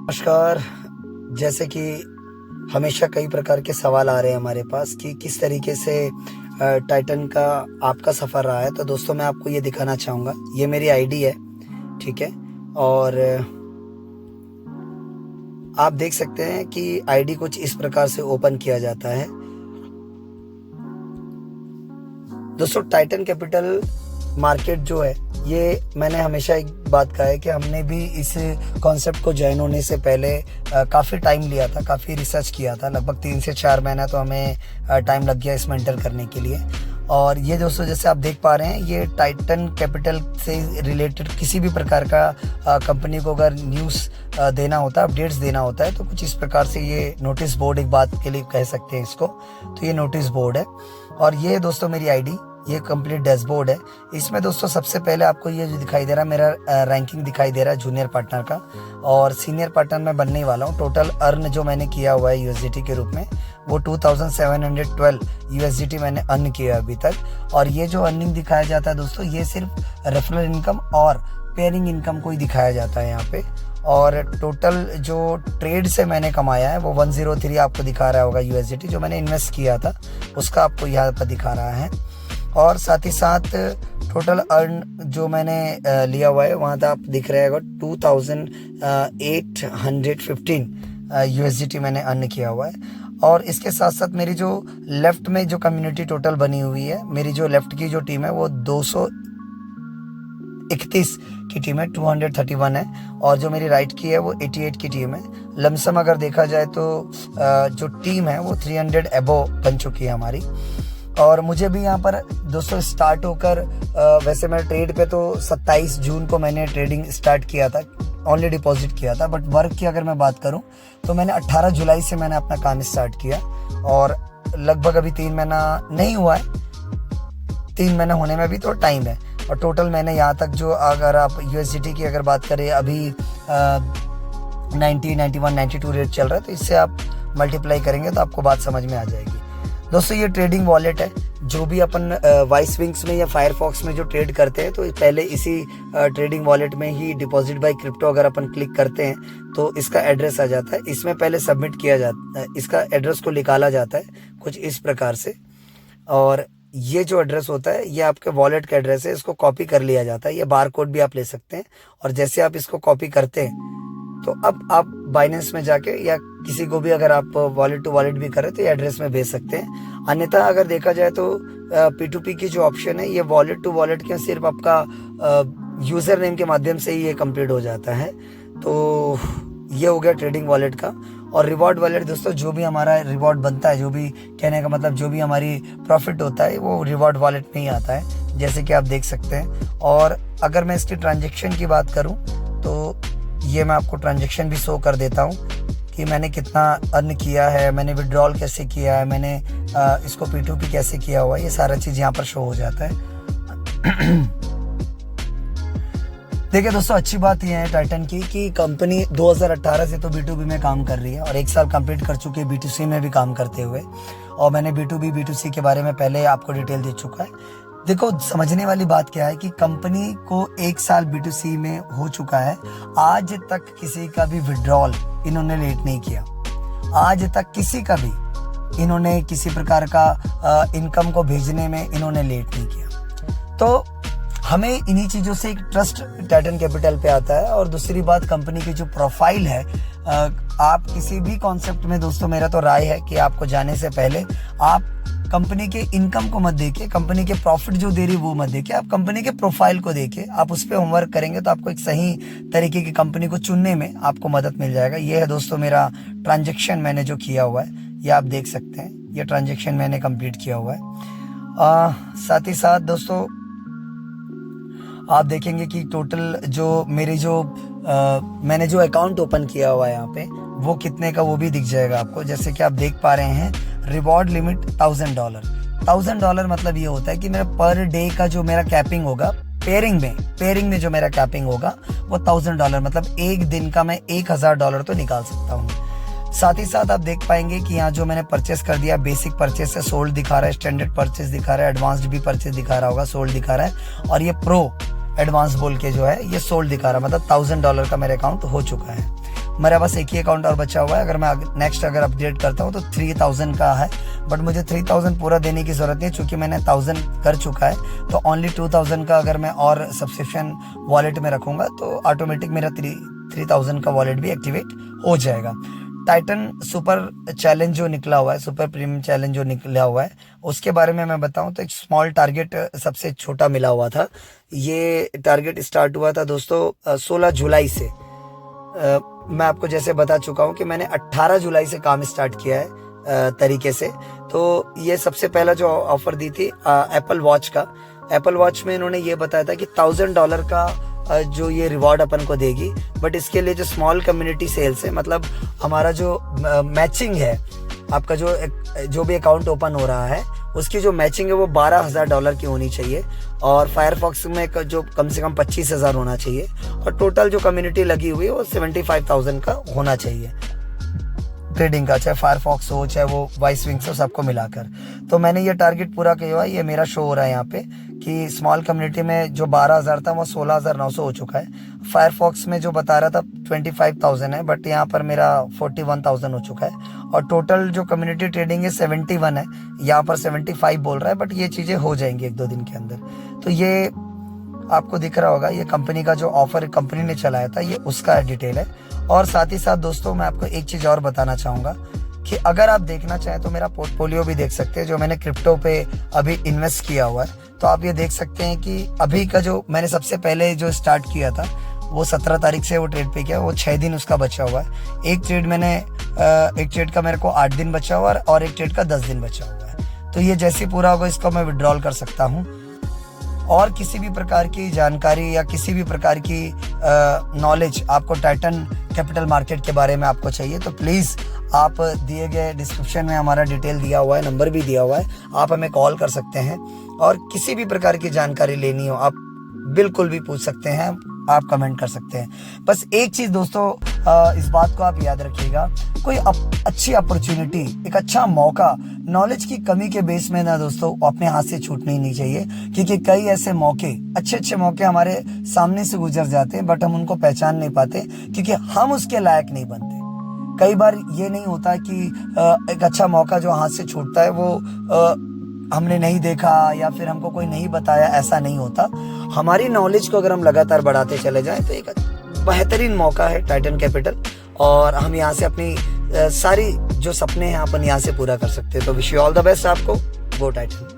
नमस्कार। जैसे कि हमेशा कई प्रकार के सवाल आ रहे हैं हमारे पास कि किस तरीके से टाइटन का आपका सफ़र रहा है। तो दोस्तों मैं आपको ये दिखाना चाहूँगा। ये मेरी आईडी है, ठीक है। और आप देख सकते हैं कि आईडी कुछ इस प्रकार से ओपन किया जाता है। दोस्तों टाइटन कैपिटल मार्केट जो है, ये मैंने हमेशा एक बात कहा है कि हमने भी इस कॉन्सेप्ट को ज्वाइन होने से पहले काफ़ी टाइम लिया था, काफ़ी रिसर्च किया था। लगभग 3 से 4 महीना तो हमें टाइम लग गया इसमें एंटर करने के लिए। और ये दोस्तों जैसे आप देख पा रहे हैं, ये टाइटन कैपिटल से रिलेटेड किसी भी प्रकार का कंपनी को अगर न्यूज़ देना होता है, अपडेट्स देना होता है, तो कुछ इस प्रकार से ये नोटिस बोर्ड, एक बात के लिए कह सकते हैं इसको, तो ये नोटिस बोर्ड है। और ये दोस्तों मेरी आईडी, ये कंप्लीट डैशबोर्ड है। इसमें दोस्तों सबसे पहले आपको ये जो दिखाई दे रहा है, मेरा रैंकिंग दिखाई दे रहा है जूनियर पार्टनर का, और सीनियर पार्टनर मैं बनने ही वाला हूँ। टोटल अर्न जो मैंने किया हुआ है यूएसडीटी के रूप में, वो 2712 यूएसडीटी मैंने अर्न किया अभी तक। और ये जो अर्निंग दिखाया जाता है दोस्तों, ये सिर्फ रेफरल इनकम और पेयरिंग इनकम को ही दिखाया जाता है यहाँ पे। और टोटल जो ट्रेड से मैंने कमाया है वो 103 आपको दिखा रहा होगा यूएसडीटी, जो मैंने इन्वेस्ट किया था उसका आपको यहाँ पर दिखा रहा है। और साथ ही साथ टोटल अर्न जो मैंने लिया हुआ है, वहाँ तक आप दिख रहा होगा 2815 यूएसडीटी मैंने अर्न किया हुआ है। और इसके साथ साथ मेरी जो लेफ़्ट में जो कम्युनिटी टोटल बनी हुई है, मेरी जो लेफ़्ट की जो टीम है वो 231 की टीम है, 231 है। और जो मेरी राइट की है वो 88 की टीम है। लमसम अगर देखा जाए तो जो टीम है वो 300 एबो बन चुकी है हमारी। और मुझे भी यहाँ पर दोस्तों स्टार्ट होकर वैसे मैं ट्रेड पे तो 27 जून को मैंने ट्रेडिंग स्टार्ट किया था, ऑनली डिपॉजिट किया था। बट वर्क की अगर मैं बात करूँ तो मैंने 18 जुलाई से मैंने अपना काम स्टार्ट किया, और लगभग अभी 3 महीना नहीं हुआ है, 3 महीना होने में भी तो टाइम है। और टोटल मैंने यहाँ तक जो, अगर आप यूएसडीटी की अगर बात करें, अभी 90, 91, 92 रेट चल रहा है, तो इससे आप मल्टीप्लाई करेंगे तो आपको बात समझ में आ जाएगी। दोस्तों ये ट्रेडिंग वॉलेट है। जो भी अपन वाइस विंग्स में या फायरफॉक्स में जो ट्रेड करते हैं, तो पहले इसी ट्रेडिंग वॉलेट में ही डिपॉजिट बाय क्रिप्टो अगर अपन क्लिक करते हैं तो इसका एड्रेस आ जाता है। इसमें पहले सबमिट किया जाता है, इसका एड्रेस को निकाला जाता है कुछ इस प्रकार से। और ये जो एड्रेस होता है, ये आपके वॉलेट का एड्रेस है, इसको कॉपी कर लिया जाता है। ये बार कोड भी आप ले सकते हैं। और जैसे आप इसको कॉपी करते हैं तो अब आप बाइनेंस में जाके या किसी को भी अगर आप वॉलेट टू वॉलेट भी करें तो ये एड्रेस में भेज सकते हैं। अन्यथा अगर देखा जाए तो P2P की जो ऑप्शन है, ये वॉलेट टू वॉलेट के सिर्फ आपका यूज़र नेम के माध्यम से ही ये कंप्लीट हो जाता है। तो ये हो गया ट्रेडिंग वॉलेट का। और रिवॉर्ड वॉलेट दोस्तों, जो भी हमारा रिवॉर्ड बनता है, जो भी कहने का मतलब जो भी हमारी प्रॉफिट होता है, वो रिवॉर्ड वॉलेट में ही आता है, जैसे कि आप देख सकते हैं। और अगर मैं इसकी ट्रांजेक्शन की बात करूँ तो ये मैं आपको ट्रांजेक्शन भी शो कर देता हूँ कि मैंने कितना अर्न किया है, मैंने विड्रॉल कैसे किया है, मैंने इसको P2P कैसे किया हुआ है, ये सारा चीज़ यहाँ पर शो हो जाता है। देखिए दोस्तों, अच्छी बात यह है टाइटन की कि कंपनी 2018 से तो B2B में काम कर रही है और 1 साल कंप्लीट कर चुकी है B2C में भी काम करते हुए। और मैंने B2B B2C के बारे में पहले आपको डिटेल दे चुका है। देखो, समझने वाली बात क्या है कि कंपनी को 1 साल B2C में हो चुका है, आज तक किसी का भी विड्रॉल इन्होंने लेट नहीं किया। आज तक किसी का भी इन्होंने किसी प्रकार का इनकम को भेजने में इन्होंने लेट नहीं किया। तो हमें इन्हीं चीज़ों से एक ट्रस्ट टाइटन कैपिटल पे आता है। और दूसरी बात, कंपनी की जो प्रोफाइल है, आप किसी भी कॉन्सेप्ट में दोस्तों, मेरा तो राय है कि आपको जाने से पहले आप कंपनी के इनकम को मत देखे, कंपनी के प्रॉफिट जो दे रही वो मत देखे, आप कंपनी के प्रोफाइल को देखे, आप उस पर होमवर्क करेंगे तो आपको एक सही तरीके की कंपनी को चुनने में आपको मदद मिल जाएगा। ये है दोस्तों मेरा ट्रांजेक्शन मैंने जो किया हुआ है, ये आप देख सकते हैं, ये ट्रांजेक्शन मैंने कंप्लीट किया हुआ है। साथ ही साथ दोस्तों आप देखेंगे कि टोटल जो मेरी जो मैंने जो अकाउंट ओपन किया हुआ है यहाँ पे, वो कितने का वो भी दिख जाएगा आपको। जैसे कि आप देख पा रहे हैं, रिवॉर्ड लिमिट $1000। $1000 मतलब ये होता है कि मेरा पर डे का जो मेरा कैपिंग होगा, पेयरिंग में जो मेरा कैपिंग होगा वो $1000, मतलब एक दिन का मैं $1000 तो निकाल सकता हूँ। साथ ही साथ आप देख पाएंगे कि यहाँ जो मैंने परचेस कर दिया, बेसिक परचेस है, सोल्ड दिखा रहा है, स्टैंडर्ड परचेस दिखा रहा है, एडवांस्ड भी परचेस दिखा रहा होगा, सोल्ड दिखा रहा है, और ये प्रो एडवांस बोल के जो है ये सोल्ड दिखा रहा है, मतलब $1000 का मेरा अकाउंट हो चुका है। मेरे पास एक ही अकाउंट और बचा हुआ है। अगर मैं नेक्स्ट अगर अपग्रेड करता हूँ तो 3000 का है, बट मुझे 3000 पूरा देने की ज़रूरत नहीं, चूँकि मैंने 1000 कर चुका है। तो ओनली 2000 का अगर मैं और सब्सक्रिप्शन वॉलेट में रखूँगा तो ऑटोमेटिक मेरा 3000 का वॉलेट भी एक्टिवेट हो जाएगा। टाइटन सुपर चैलेंज जो निकला हुआ है, सुपर प्रीमियम चैलेंज जो निकला हुआ है, उसके बारे में मैं बताऊं तो एक स्मॉल टारगेट सबसे छोटा मिला हुआ था। ये टारगेट स्टार्ट हुआ था दोस्तों 16 जुलाई से। मैं आपको जैसे बता चुका हूं कि मैंने 18 जुलाई से काम स्टार्ट किया है तरीके से। तो ये सबसे पहला जो ऑफर दी थी एप्पल वॉच का, एप्पल वॉच में इन्होंने ये बताया था कि $1000 का जो ये रिवॉर्ड अपन को देगी, बट इसके लिए जो स्मॉल कम्युनिटी सेल्स है, मतलब हमारा जो मैचिंग है, आपका जो भी अकाउंट ओपन हो रहा है उसकी जो मैचिंग है वो $12,000 की होनी चाहिए, और फायरफॉक्स में जो कम से कम 25,000 होना चाहिए, और टोटल जो कम्युनिटी लगी हुई है वो 75,000 का होना चाहिए ट्रेडिंग का, चाहे फायरफॉक्स हो चाहे वो वॉइस विंग्स हो, सबको मिलाकर। तो मैंने ये टारगेट पूरा किया हुआ है। ये मेरा शो हो रहा है यहाँ पे कि स्मॉल कम्युनिटी में जो 12,000 था वो 16,900 हो चुका है। फायरफॉक्स में जो बता रहा था 25,000 है, बट यहाँ पर मेरा 41,000 हो चुका है, और टोटल जो कम्युनिटी ट्रेडिंग है 71 है, यहाँ पर 75 बोल रहा है, बट ये चीज़ें हो जाएंगी 1-2 दिन के अंदर। तो ये आपको दिख रहा होगा, ये कंपनी का जो ऑफर कंपनी ने चलाया था, ये उसका डिटेल है। और साथ ही साथ दोस्तों मैं आपको एक चीज़ और बताना चाहूँगा कि अगर आप देखना चाहें तो मेरा पोर्टफोलियो भी देख सकते हैं, जो मैंने क्रिप्टो पे अभी इन्वेस्ट किया हुआ है। तो आप ये देख सकते हैं कि अभी का जो मैंने सबसे पहले जो स्टार्ट किया था वो 17 तारीख से वो ट्रेड पे किया, वो 6 दिन उसका बचा हुआ है। एक ट्रेड का मेरे को 8 दिन बचा हुआ है, और एक ट्रेड का 10 दिन बचा हुआ है। तो ये जैसे पूरा होगा इसको मैं विड्रॉल कर सकता हूँ। और किसी भी प्रकार की जानकारी या किसी भी प्रकार की नॉलेज आपको टाइटन कैपिटल मार्केट के बारे में आपको चाहिए तो प्लीज़ आप दिए गए डिस्क्रिप्शन में हमारा डिटेल दिया हुआ है, नंबर भी दिया हुआ है, आप हमें कॉल कर सकते हैं। और किसी भी प्रकार की जानकारी लेनी हो आप बिल्कुल भी पूछ सकते हैं, आप कमेंट कर सकते हैं। बस एक चीज़ दोस्तों, इस बात को आप याद रखिएगा, कोई अच्छी अपॉर्चुनिटी, एक अच्छा मौका नॉलेज की कमी के बेस में ना दोस्तों अपने हाथ से छूटने ही नहीं चाहिए, क्योंकि कई ऐसे मौके, अच्छे मौके हमारे सामने से गुजर जाते हैं, बट हम उनको पहचान नहीं पाते क्योंकि हम उसके लायक नहीं बनते। कई बार ये नहीं होता कि एक अच्छा मौका जो हाथ से छूटता है वो हमने नहीं देखा या फिर हमको कोई नहीं बताया, ऐसा नहीं होता। हमारी नॉलेज को अगर हम लगातार बढ़ाते चले जाएं तो एक बेहतरीन मौका है टाइटन कैपिटल, और हम यहाँ से अपनी सारी जो सपने हैं अपन यहाँ से पूरा कर सकते हैं। तो wish you all the best आपको। गो टाइटन।